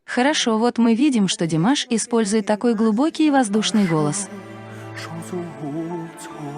Хорошо, вот мы видим, что Димаш использует такой глубокий и воздушный голос.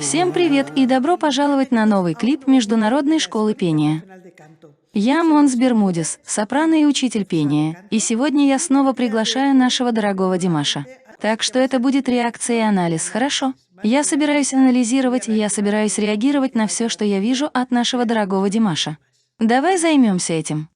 Всем привет и добро пожаловать на новый клип Международной школы пения. Я Монс Бермудес, сопрано и учитель пения, и сегодня я снова приглашаю нашего дорогого Димаша. Так что это будет реакция и анализ, хорошо? Я собираюсь анализировать, и я собираюсь реагировать на все, что я вижу от нашего дорогого Димаша. Давай займемся этим.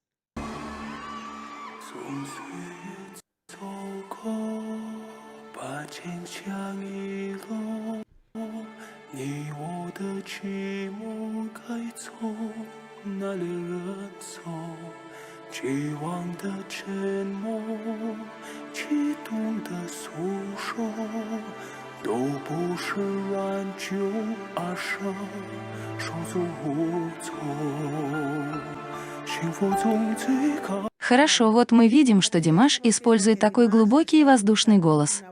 Хорошо, вот мы видим, что Димаш использует такой глубокий и воздушный голос.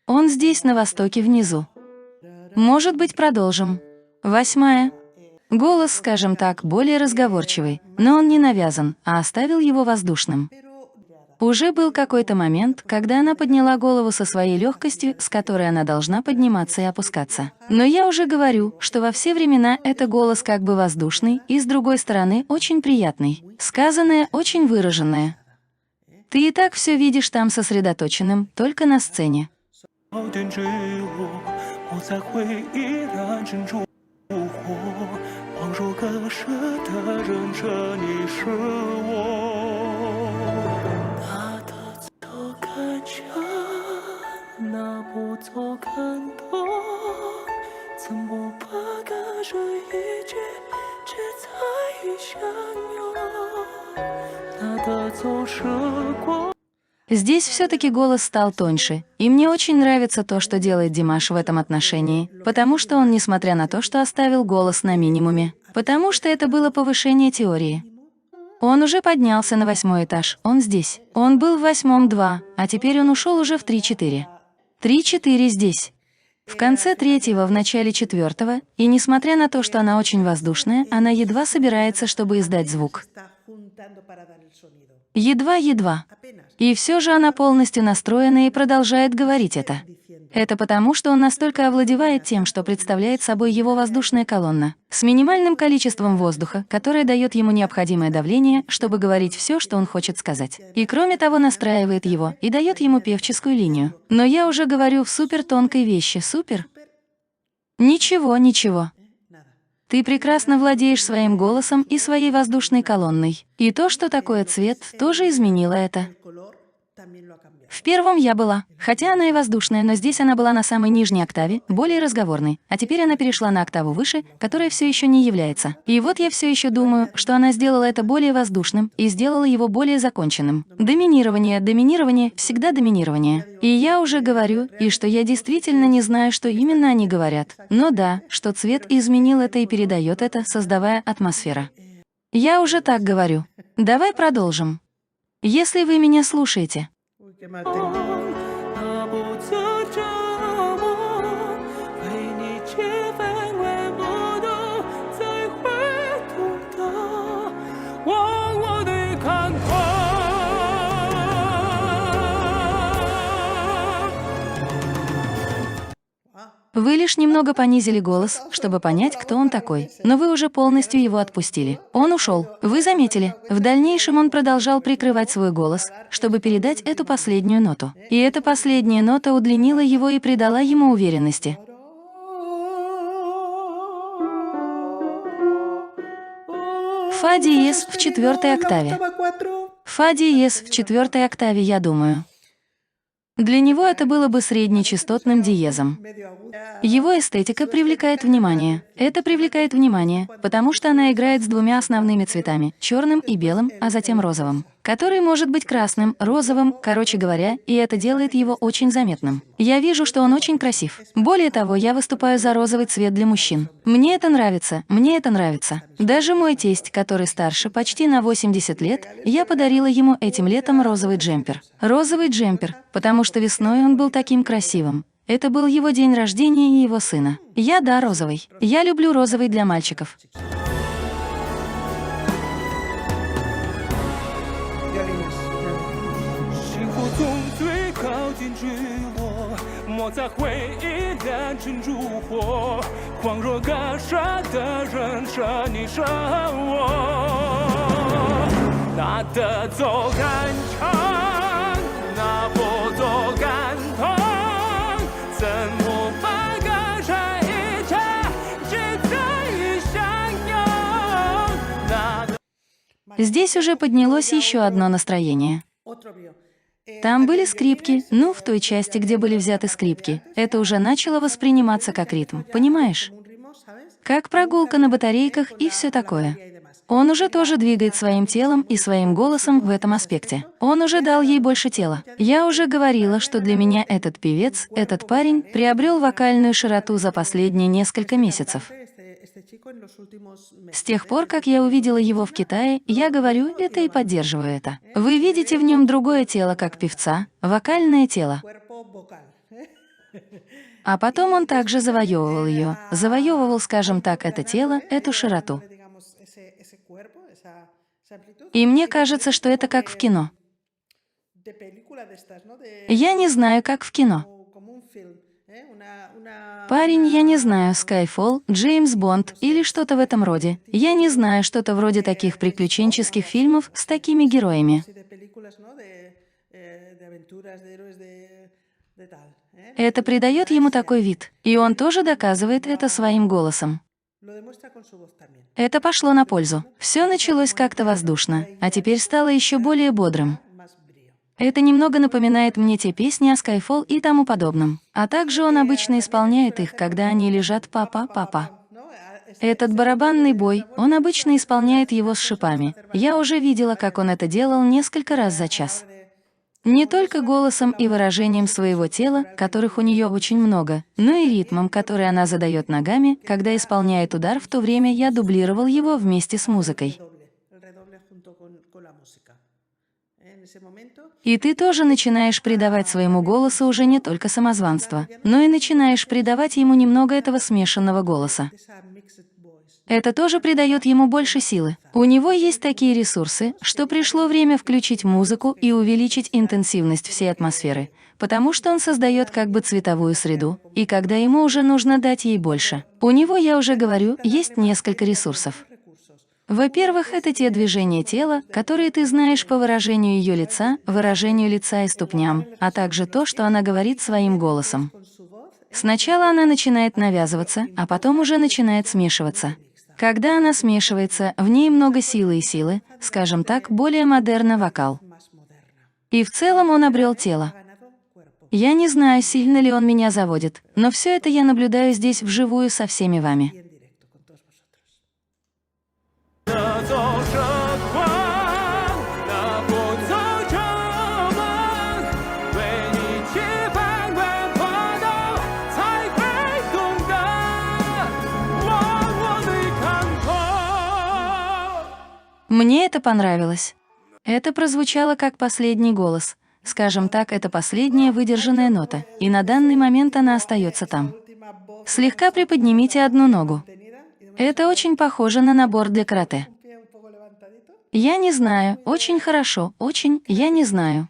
Он здесь, на востоке, внизу. Может быть, продолжим. 8. Голос, скажем так, более разговорчивый, но он не навязан, а оставил его воздушным. Уже был какой-то момент, когда она подняла голову со своей легкостью, с которой она должна подниматься и опускаться. Но я уже говорю, что во все времена это голос как бы воздушный и, с другой стороны, очень приятный. Сказанное очень выраженное. Ты и так все видишь там сосредоточенным, только на сцене. Здесь все-таки голос стал тоньше, и мне очень нравится то, что делает Димаш в этом отношении, потому что он, несмотря на то, что оставил голос на минимуме, потому что это было повышение теории. Он уже поднялся на 8 этаж, он здесь. Он был в 8 2, а теперь он ушел уже в 3-4. 3-4 здесь. В конце 3-го, в начале 4-го, и несмотря на то, что она очень воздушная, она едва собирается, чтобы издать звук. Едва-едва. И все же она полностью настроена и продолжает говорить это. Это потому, что он настолько овладевает тем, что представляет собой его воздушная колонна, с минимальным количеством воздуха, которое дает ему необходимое давление, чтобы говорить все, что он хочет сказать. И кроме того, настраивает его и дает ему певческую линию. Но я уже говорю в супертонкой вещи, супер. Ничего. Ты прекрасно владеешь своим голосом и своей воздушной колонной. И то, что такое цвет, тоже изменило это. В первом я была, хотя она и воздушная, но здесь она была на самой нижней октаве, более разговорной, а теперь она перешла на октаву выше, которая все еще не является. И вот я все еще думаю, что она сделала это более воздушным и сделала его более законченным. Доминирование, всегда доминирование. И я уже говорю, и что я действительно не знаю, что именно они говорят. Но да, что цвет изменил это и передает это, создавая атмосферу. Я уже так говорю. Давай продолжим. Если вы меня слушаете. Вы лишь немного понизили голос, чтобы понять, кто он такой, но вы уже полностью его отпустили. Он ушел. Вы заметили? В дальнейшем он продолжал прикрывать свой голос, чтобы передать эту последнюю ноту. И эта последняя нота удлинила его и придала ему уверенности. Фа диез в 4-й октаве. Фа диез в 4-й октаве, я думаю. Для него это было бы среднечастотным диезом. Его эстетика привлекает внимание. Это привлекает внимание, потому что она играет с двумя основными цветами — черным и белым, а затем розовым, который может быть красным, розовым, короче говоря, и это делает его очень заметным. Я вижу, что он очень красив. Более того, я выступаю за розовый цвет для мужчин. Мне это нравится. Даже мой тесть, который старше почти на 80 лет, я подарила ему этим летом розовый джемпер. Розовый джемпер, потому что весной он был таким красивым. Это был его день рождения и его сына. Да, розовый. Я люблю розовый для мальчиков. 从最靠近坠落，抹在回忆炼成烛火，恍若隔世的人生你生我，那得走感长，那不走感痛，怎么把隔成一切，只在于相拥。Здесь уже поднялось еще одно настроение. Там были скрипки, ну, в той части, где были взяты скрипки. Это уже начало восприниматься как ритм, понимаешь? Как прогулка на батарейках и все такое. Он уже тоже двигает своим телом и своим голосом в этом аспекте. Он уже дал ей больше тела. Я уже говорила, что для меня этот певец, этот парень, приобрел вокальную широту за последние несколько месяцев. С тех пор, как я увидела его в Китае, я говорю это и поддерживаю это. Вы видите в нем другое тело, как певца, вокальное тело. А потом он также завоевывал ее, завоевывал, скажем так, это тело, эту широту. И мне кажется, что это как в кино. Я не знаю, как в кино. Парень, я не знаю, Skyfall, Джеймс Бонд или что-то в этом роде. Я не знаю, что-то вроде таких приключенческих фильмов с такими героями. Это придает ему такой вид, и он тоже доказывает это своим голосом. Это пошло на пользу. Все началось как-то воздушно, а теперь стало еще более бодрым. Это немного напоминает мне те песни о Skyfall и тому подобном. А также он обычно исполняет их, когда они лежат «папа-папа». Этот барабанный бой, он обычно исполняет его с шипами. Я уже видела, как он это делал несколько раз за час. Не только голосом и выражением своего тела, которых у нее очень много, но и ритмом, который она задает ногами, когда исполняет удар. В то время я дублировал его вместе с музыкой. И ты тоже начинаешь придавать своему голосу уже не только самозванство, но и начинаешь придавать ему немного этого смешанного голоса. Это тоже придает ему больше силы. У него есть такие ресурсы, что пришло время включить музыку и увеличить интенсивность всей атмосферы, потому что он создает как бы цветовую среду, и когда ему уже нужно дать ей больше. У него, я уже говорю, есть несколько ресурсов. Во-первых, это те движения тела, которые ты знаешь по выражению ее лица, выражению лица и ступням, а также то, что она говорит своим голосом. Сначала она начинает навязываться, а потом уже начинает смешиваться. Когда она смешивается, в ней много силы и силы, скажем так, более модерно вокал. И в целом он обрел тело. Я не знаю, сильно ли он меня заводит, но все это я наблюдаю здесь вживую со всеми вами. Мне это понравилось. Это прозвучало как последний голос. Скажем так, это последняя выдержанная нота, и на данный момент она остается там. Слегка приподнимите одну ногу. Это очень похоже на набор для карате. Я не знаю, очень хорошо, очень, я не знаю.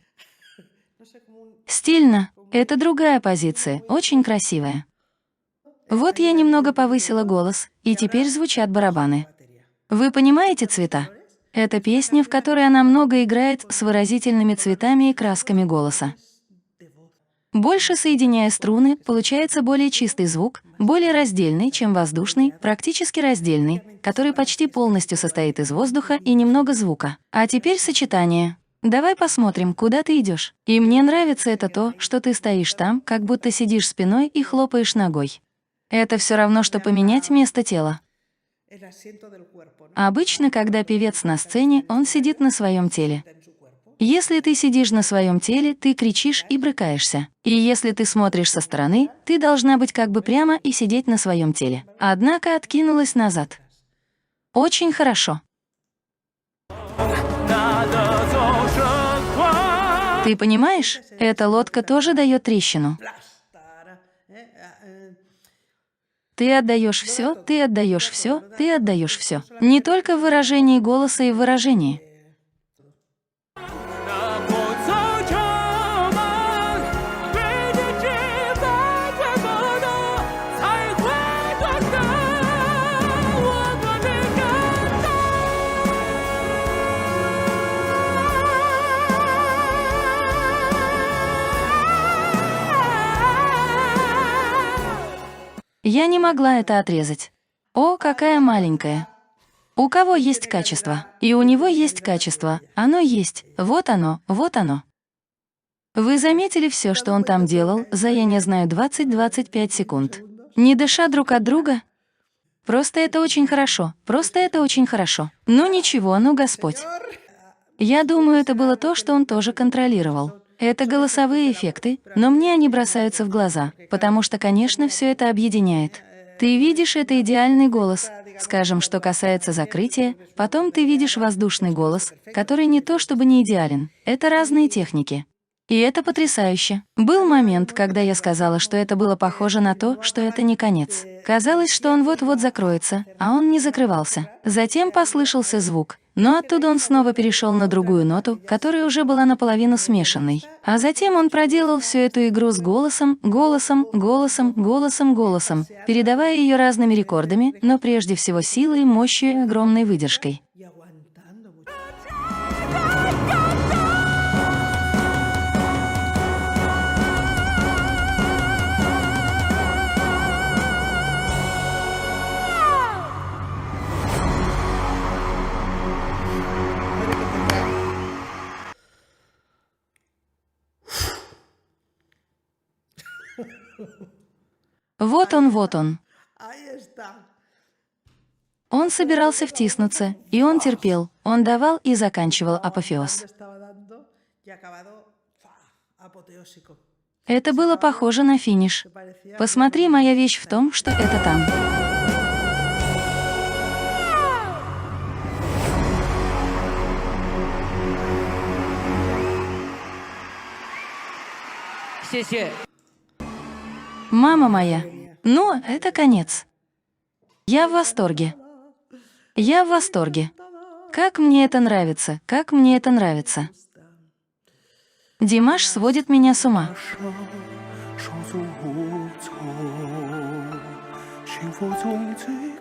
Стильно. Это другая позиция, очень красивая. Вот я немного повысила голос, и теперь звучат барабаны. Вы понимаете цвета? Это песня, в которой она много играет с выразительными цветами и красками голоса. Больше соединяя струны, получается более чистый звук, более раздельный, чем воздушный, практически раздельный, который почти полностью состоит из воздуха и немного звука. А теперь сочетание. Давай посмотрим, куда ты идешь. И мне нравится это то, что ты стоишь там, как будто сидишь спиной и хлопаешь ногой. Это все равно, что поменять место тела. Обычно, когда певец на сцене, он сидит на своем теле. Если ты сидишь на своем теле, ты кричишь и брыкаешься. И если ты смотришь со стороны, ты должна быть как бы прямо и сидеть на своем теле. Однако откинулась назад. Очень хорошо. Ты понимаешь? Эта лодка тоже дает трещину. Ты отдаешь все, ты отдаешь все, ты отдаешь все. Не только в выражении голоса и в выражении. Я не могла это отрезать. О, какая маленькая. У кого есть качество? И у него есть качество. Оно есть. Вот оно, вот оно. Вы заметили все, что он там делал, за, я не знаю, 20-25 секунд? Не дыша друг от друга? Просто это очень хорошо. Просто это очень хорошо. Ну ничего, ну Господь. Я думаю, это было то, что он тоже контролировал. Это голосовые эффекты, но мне они бросаются в глаза, потому что, конечно, все это объединяет. Ты видишь, это идеальный голос. Скажем, что касается закрытия, потом ты видишь воздушный голос, который не то чтобы не идеален. Это разные техники. И это потрясающе. Был момент, когда я сказала, что это было похоже на то, что это не конец. Казалось, что он вот-вот закроется, а он не закрывался. Затем послышался звук, но оттуда он снова перешел на другую ноту, которая уже была наполовину смешанной. А затем он проделал всю эту игру с голосом, передавая ее разными рекордами, но прежде всего силой, мощью и огромной выдержкой. Вот он, вот он. Он собирался втиснуться, и он терпел, он давал и заканчивал апофеоз. Это было похоже на финиш. Посмотри, моя вещь в том, что это там. Мама моя. Ну, это конец. Я в восторге. Я в восторге. Как мне это нравится, как мне это нравится. Димаш сводит меня с ума. 手足无措，幸福从最